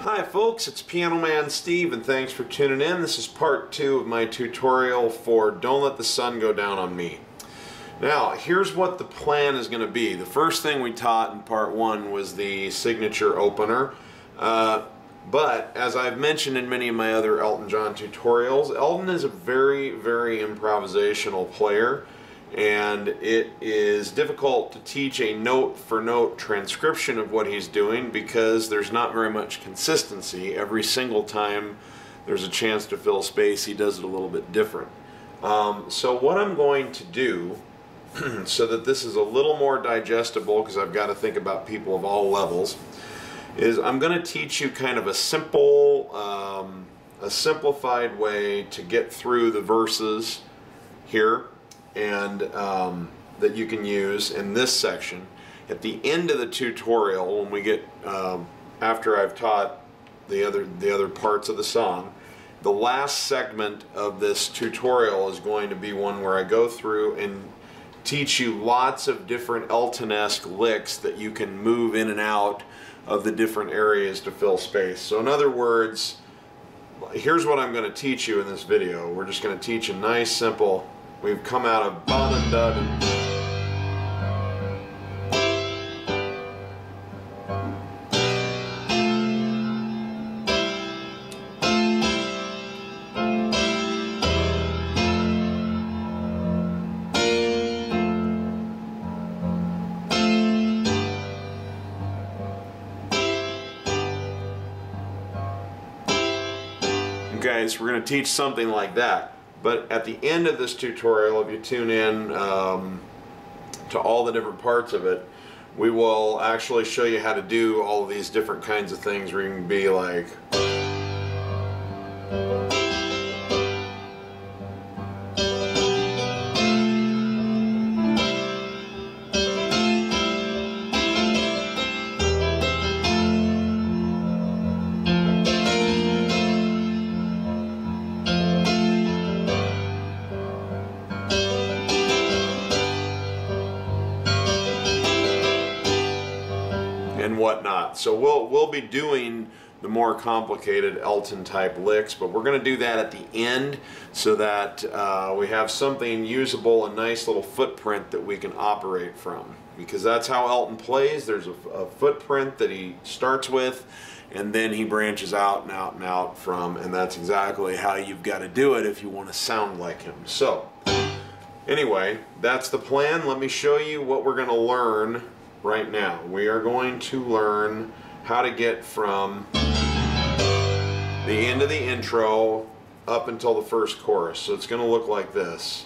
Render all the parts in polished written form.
Hi folks, it's Piano Man Steve and thanks for tuning in. This is part 2 of my tutorial for Don't Let the Sun Go Down on Me. Now, here's what the plan is going to be. The first thing we taught in part 1 was the signature opener. But as I've mentioned in many of my other Elton John tutorials, Elton is a very, very improvisational player, and it is difficult to teach a note-for-note transcription of what he's doing because there's not very much consistency. Every single time there's a chance to fill space, he does it a little bit different. So what I'm going to do, so that this is a little more digestible, because I've got to think about people of all levels, is I'm going to teach you kind of a simple, a simplified way to get through the verses here, and that you can use in this section. At the end of the tutorial, when we get after I've taught the other parts of the song, the last segment of this tutorial is going to be one where I go through and teach you lots of different Elton-esque licks that you can move in and out of the different areas to fill space. So in other words, here's what I'm going to teach you in this video. We're just going to teach a nice simple, we've come out of ba and da and okay, so we're going to teach something like that. But at the end of this tutorial, if you tune in to all the different parts of it, we will actually show you how to do all of these different kinds of things where you can be like... and whatnot. So we'll be doing the more complicated Elton type licks, but we're going to do that at the end so that we have something usable, a nice little footprint that we can operate from, because that's how Elton plays. There's a footprint that he starts with and then he branches out and out and out from, and that's exactly how you've got to do it if you want to sound like him. So anyway, that's the plan. Let me show you what we're going to learn right now. We are going to learn how to get from the end of the intro up until the first chorus. So it's going to look like this.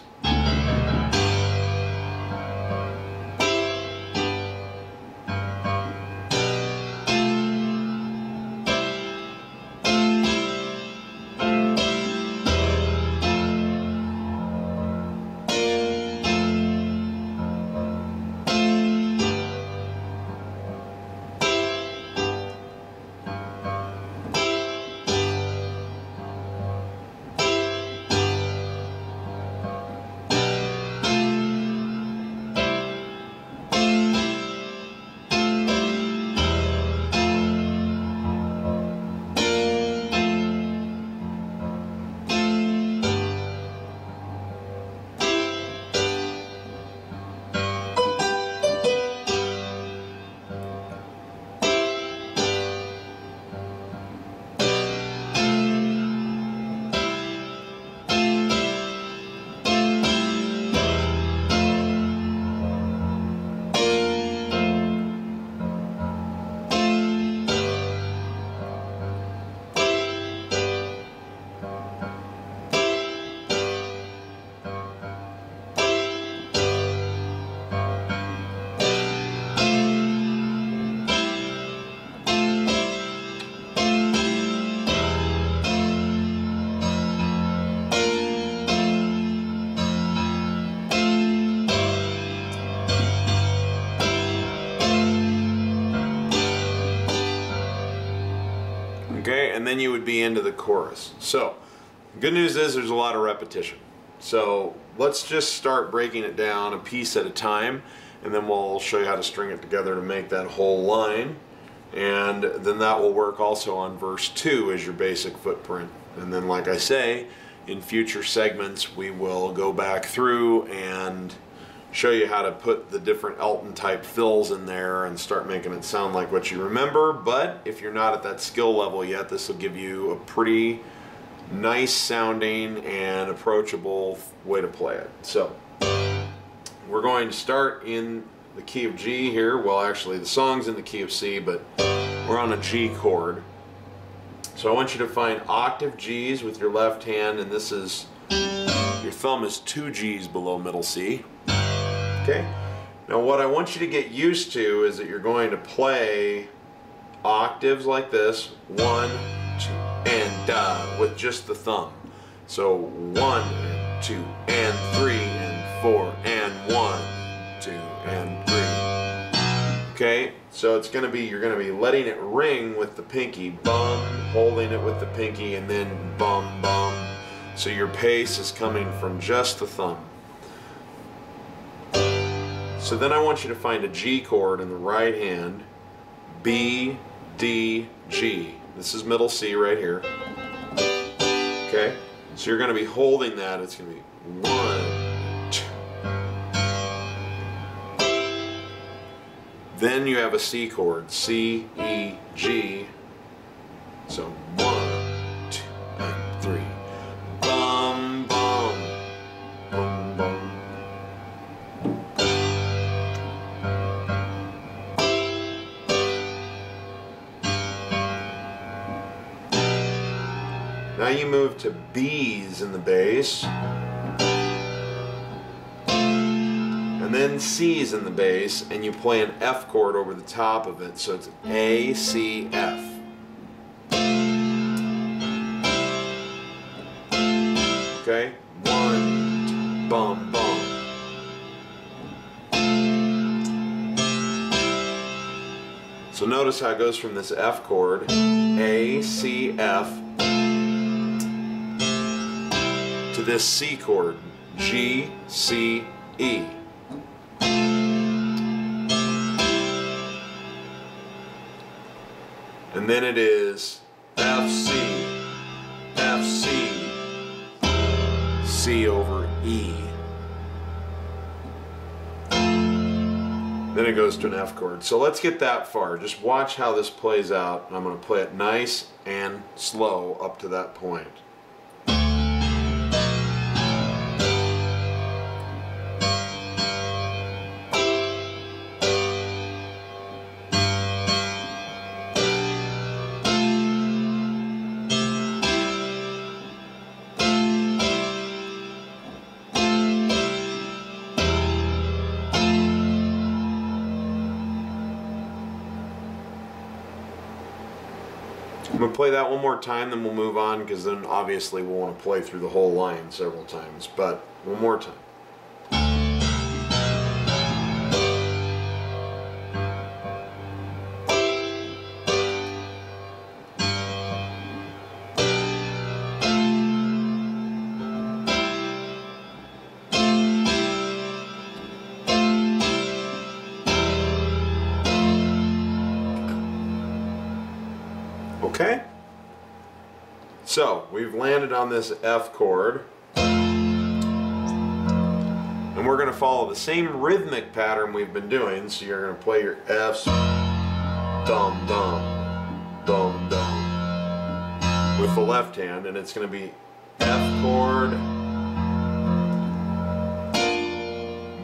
Okay, and then you would be into the chorus. So, the good news is there's a lot of repetition. So, let's just start breaking it down a piece at a time, and then we'll show you how to string it together to make that whole line. And then that will work also on verse 2 as your basic footprint. And then, like I say, in future segments we will go back through and show you how to put the different Elton type fills in there and start making it sound like what you remember. But if you're not at that skill level yet, this will give you a pretty nice sounding and approachable way to play it. So we're going to start in the key of G here. Well, actually the song's in the key of C, but we're on a G chord. So I want you to find octave G's with your left hand, and this is, your thumb is 2 G's below middle C. Okay? Now what I want you to get used to is that you're going to play octaves like this, 1, 2, and da, with just the thumb. So 1 and 2 and 3 and 4 and 1, 2 and 3. Okay, so it's going to be, you're going to be letting it ring with the pinky, bum, holding it with the pinky, and then bum, bum. So your pace is coming from just the thumb. So then I want you to find a G chord in the right hand, B, D, G. This is middle C right here. Okay, so you're going to be holding that. It's going to be 1, 2. Then you have a C chord, C, E, G. So 1, 2, and 3. Bum, bum, bum, bum. Now you move to B's in the bass, and then C's in the bass, and you play an F chord over the top of it, so it's A, C, F. Okay? 1, 2, bum, bum. So notice how it goes from this F chord, A, C, F, to this C chord, G, C, E. And then it is F, C, F, C, C over E. Then it goes to an F chord. So let's get that far. Just watch how this plays out. I'm going to play it nice and slow up to that point. I'm going to play that one more time, then we'll move on, because then obviously we'll want to play through the whole line several times. But one more time. Okay? So, we've landed on this F chord, and we're going to follow the same rhythmic pattern we've been doing. So you're going to play your F's, dum dum, dum dum, with the left hand, and it's going to be F chord,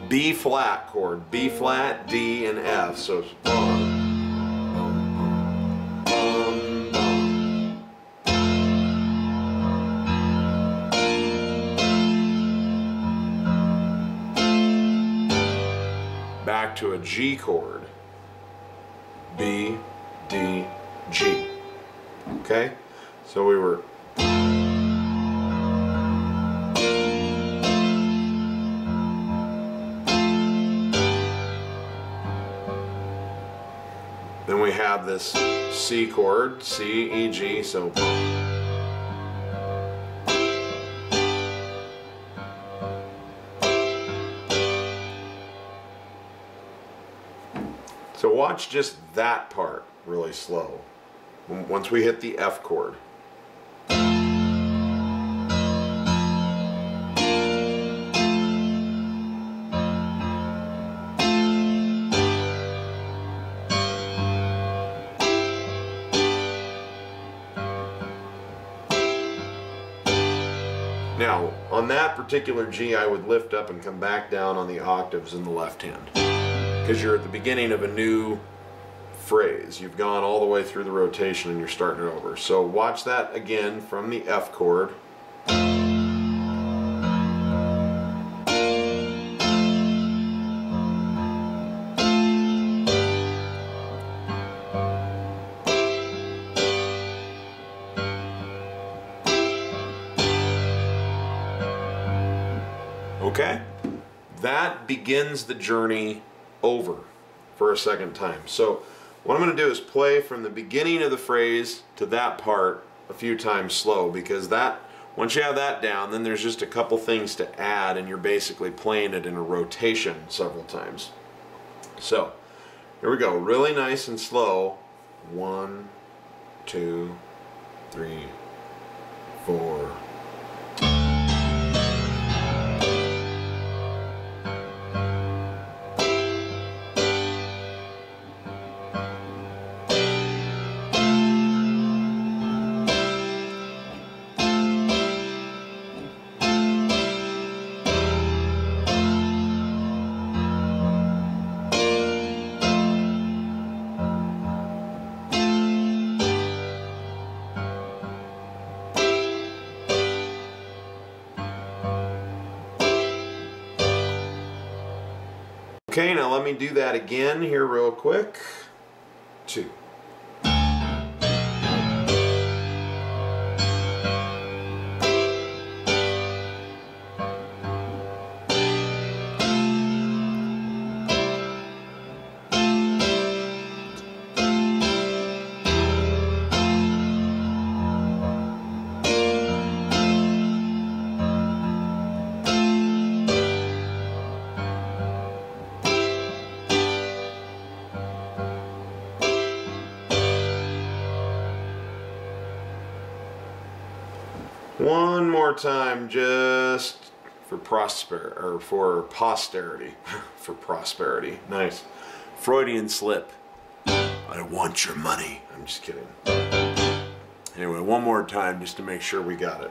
B flat chord, B flat, D, and F. So it's 1. Back to a G chord, B, D, G. Okay? So we were then we have this C chord, C, E, G, so watch just that part. really slow. Once we hit the F chord. Now, on that particular G, I would lift up and come back down on the octaves in the left hand, because you're at the beginning of a new phrase. You've gone all the way through the rotation and you're starting it over. So watch that again from the F chord. Okay, that begins the journey over for a second time. So what I'm going to do is play from the beginning of the phrase to that part a few times slow, because that, once you have that down, then there's just a couple things to add and you're basically playing it in a rotation several times. So here we go, really nice and slow. 1, 2, 3, 4. Okay, now let me do that again here real quick. 2. One more time, just for posterity. For prosperity. Nice. Freudian slip. I want your money. I'm just kidding. Anyway, one more time just to make sure we got it.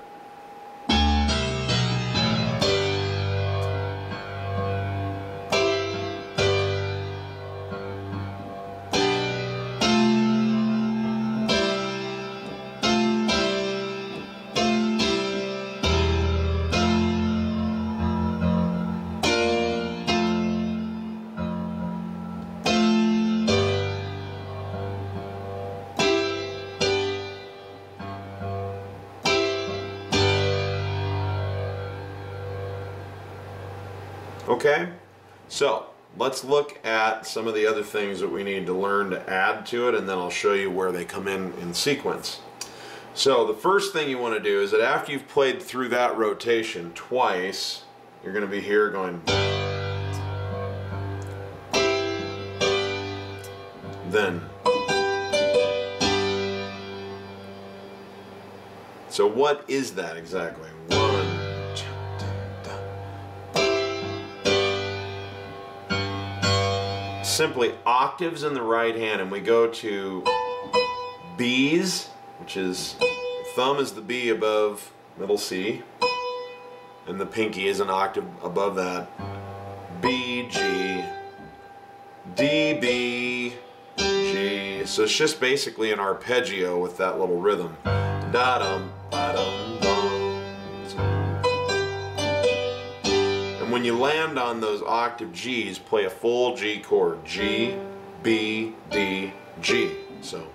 Okay, so let's look at some of the other things that we need to learn to add to it, and then I'll show you where they come in sequence. So the first thing you want to do is that after you've played through that rotation twice, you're going to be here going, then. So what is that exactly? 1, 2, 3. Simply octaves in the right hand, and we go to B's, which is, thumb is the B above middle C, and the pinky is an octave above that. B, G, D, B, G. So it's just basically an arpeggio with that little rhythm. Da-dum, ba-dum, bum. And when you land on those octave G's, play a full G chord. G, B, D, G. So.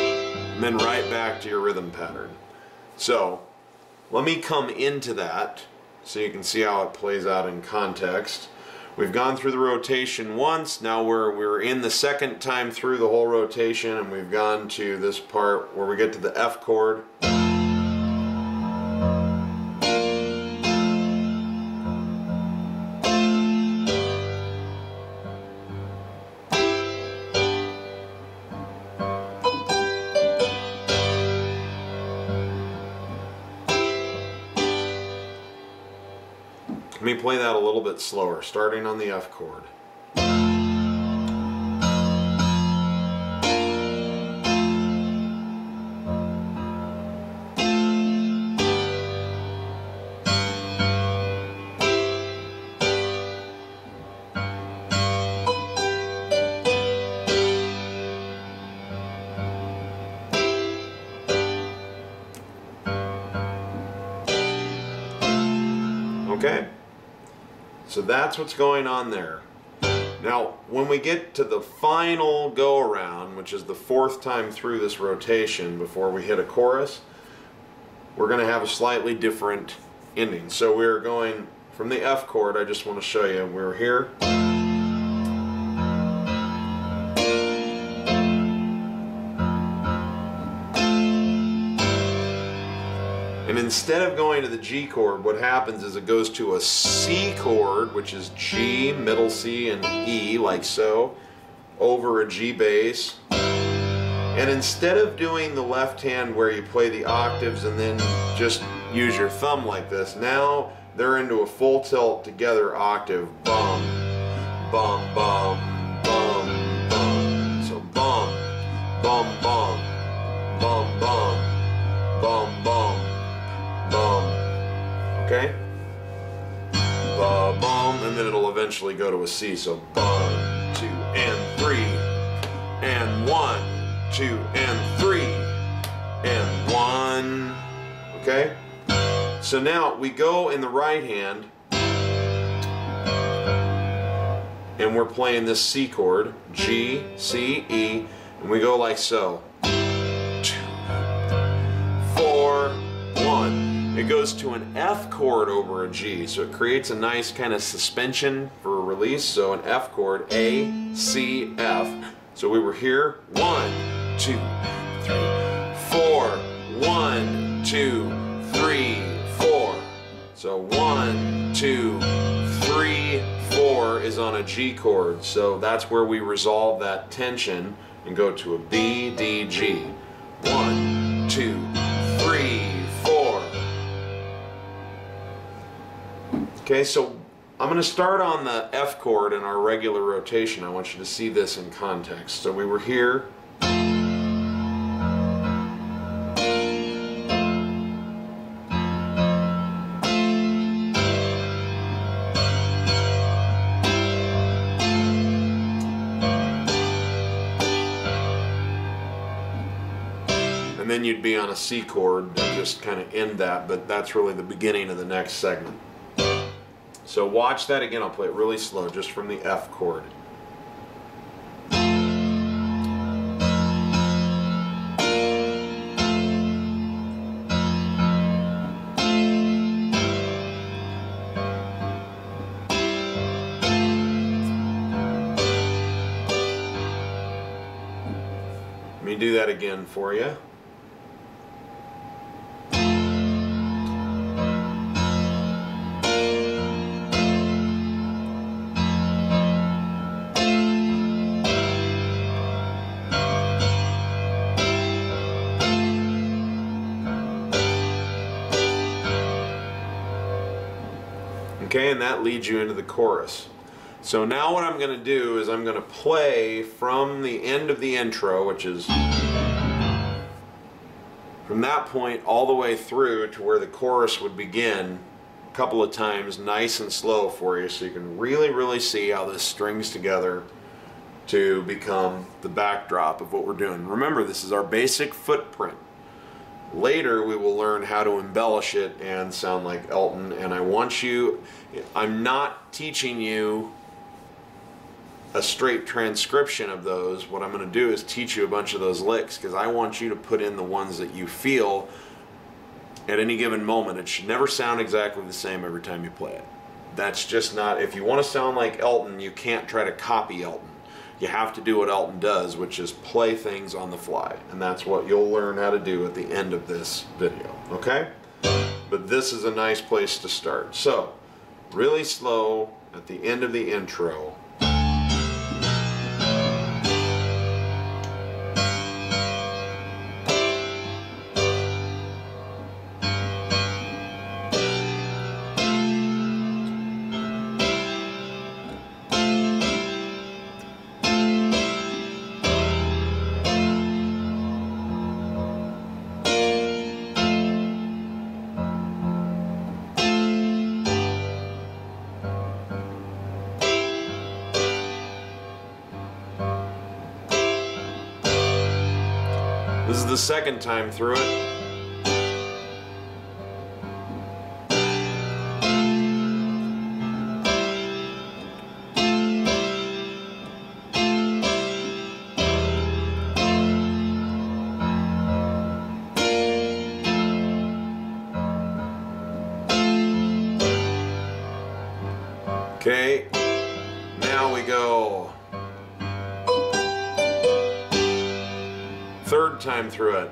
And then right back to your rhythm pattern. So, let me come into that so you can see how it plays out in context. We've gone through the rotation once, now we're in the second time through the whole rotation, and we've gone to this part where we get to the F chord. me play that a little bit slower, starting on the F chord. Okay, so that's what's going on there. Now, when we get to the final go-around, which is the 4th time through this rotation before we hit a chorus, we're going to have a slightly different ending. So we're going from the F chord. I just want to show you. We're here. And instead of going to the G chord, what happens is it goes to a C chord, which is G, middle C, and E, like so, over a G bass. And instead of doing the left hand where you play the octaves and then just use your thumb like this, now they're into a full tilt together octave. Bum, bum, bum, bum, bum. So bum, bum, bum, bum, bum, bum, bum. Bum. Okay? Ba-bum, and then it'll eventually go to a C. So 1, 2, and 3, and 1, 2, and 3, and 1. Okay? So now we go in the right hand, and we're playing this C chord, G, C, E, and we go like so. 2, 4, 1. It goes to an F chord over a G, so it creates a nice kind of suspension for a release. So an F chord, A, C, F. So we were here, 1, 2, 3, 4, 1, 2, 3, 4. So 1, 2, 3, 4 is on a G chord. So that's where we resolve that tension and go to a B, D, G. 1, 2, 3, 4. Okay, so I'm going to start on the F chord in our regular rotation. I want you to see this in context. So we were here. And then you'd be on a C chord and just kind of end that, but that's really the beginning of the next segment. So watch that again. I'll play it really slow, just from the F chord. Let me do that again for you. Okay, and that leads you into the chorus. So now what I'm going to do is I'm going to play from the end of the intro, which is from that point all the way through to where the chorus would begin, a couple of times, nice and slow for you, so you can really see how this strings together to become the backdrop of what we're doing. Remember, this is our basic footprint. Later we will learn how to embellish it and sound like Elton, and I'm not teaching you a straight transcription of those. What I'm going to do is teach you a bunch of those licks, because I want you to put in the ones that you feel at any given moment. It should never sound exactly the same every time you play it. That's just not, if you want to sound like Elton, you can't try to copy Elton. You have to do what Elton does, which is play things on the fly. And that's what you'll learn how to do at the end of this video, okay? But this is a nice place to start. So, really slow at the end of the intro. This is the second time through it. Okay, now we go third time through it.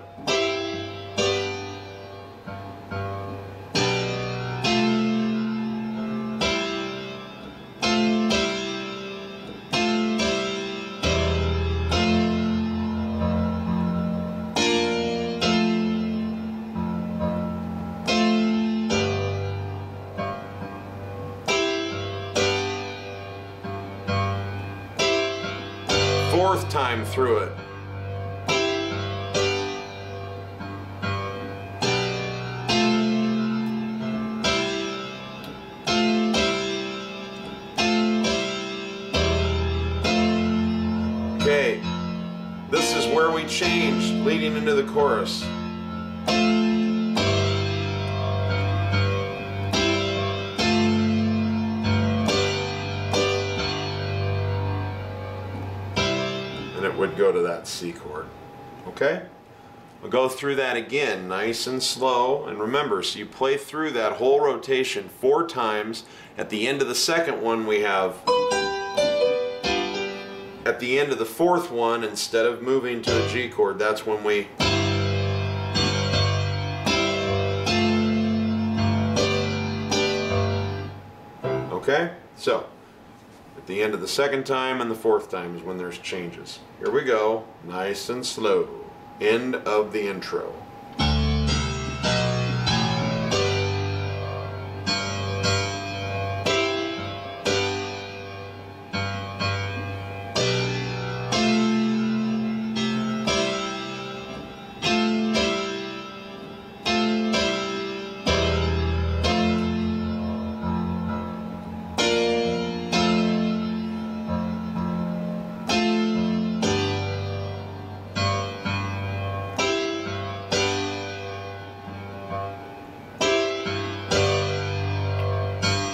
Fourth time through it. Okay, this is where we change leading into the chorus. Would go to that C chord. Okay? We'll go through that again nice and slow, and remember, so you play through that whole rotation 4 times. At the end of the second one we have, at the end of the fourth one, instead of moving to a G chord, that's when we okay? So at the end of the second time and the fourth time is when there's changes. Here we go, nice and slow. End of the intro.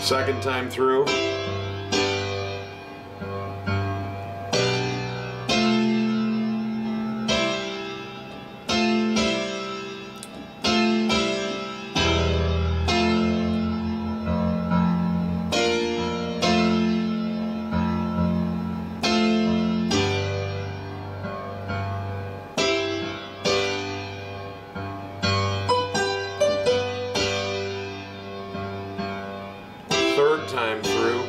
Second time through. Third time through.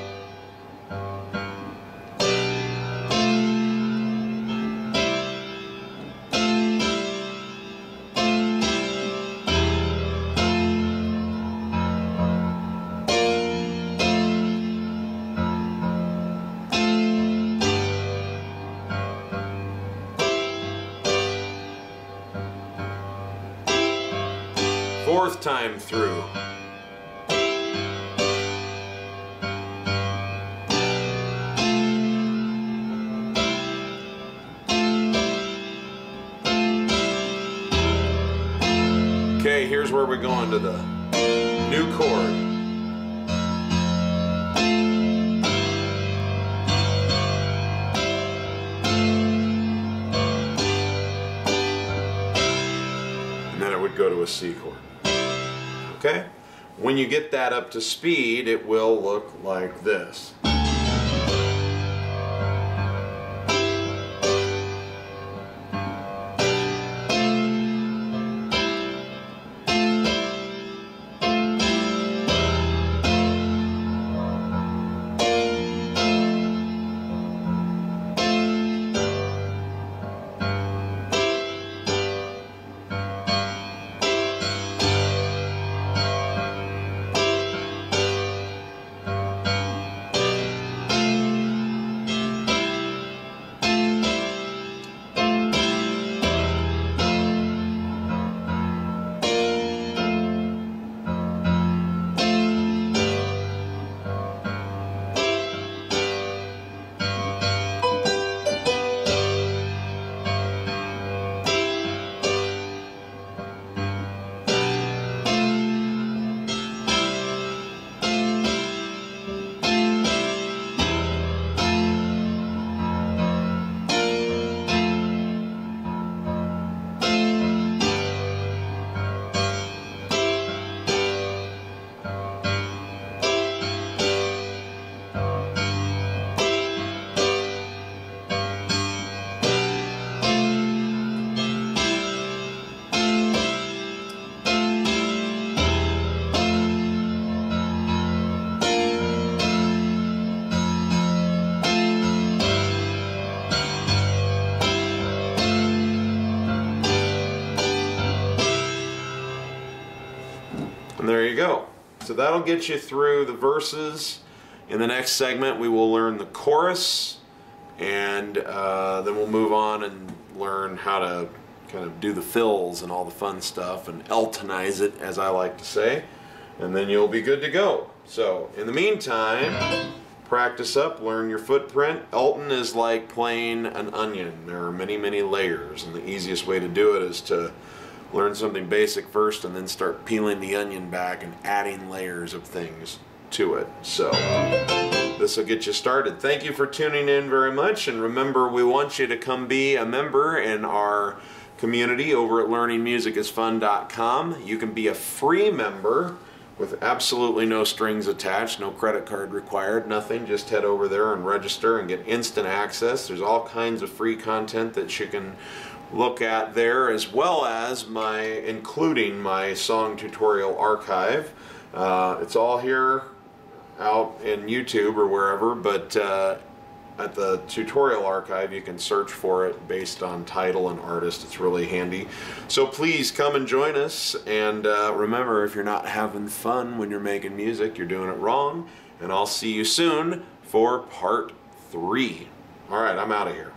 Fourth time through. Okay, here's where we go into the new chord. And then it would go to a C chord. Okay? When you get that up to speed, it will look like this. And there you go. So that'll get you through the verses. In the next segment we will learn the chorus, and then we'll move on and learn how to kind of do the fills and all the fun stuff and Eltonize it, as I like to say, and then you'll be good to go. So in the meantime, practice up, learn your footprint. Elton is like playing an onion. There are many, many layers, and the easiest way to do it is to learn something basic first and then start peeling the onion back and adding layers of things to it. So this will get you started. Thank you for tuning in very much, and remember, we want you to come be a member in our community over at learningmusicisfun.com. You can be a free member with absolutely no strings attached, no credit card required, nothing. Just head over there and register and get instant access. There's all kinds of free content that you can look at there, as well as including my song tutorial archive. It's all here out in YouTube or wherever, but at the tutorial archive you can search for it based on title and artist. It's really handy. So please come and join us, and remember, if you're not having fun when you're making music, you're doing it wrong. And I'll see you soon for part 3. Alright, I'm out of here.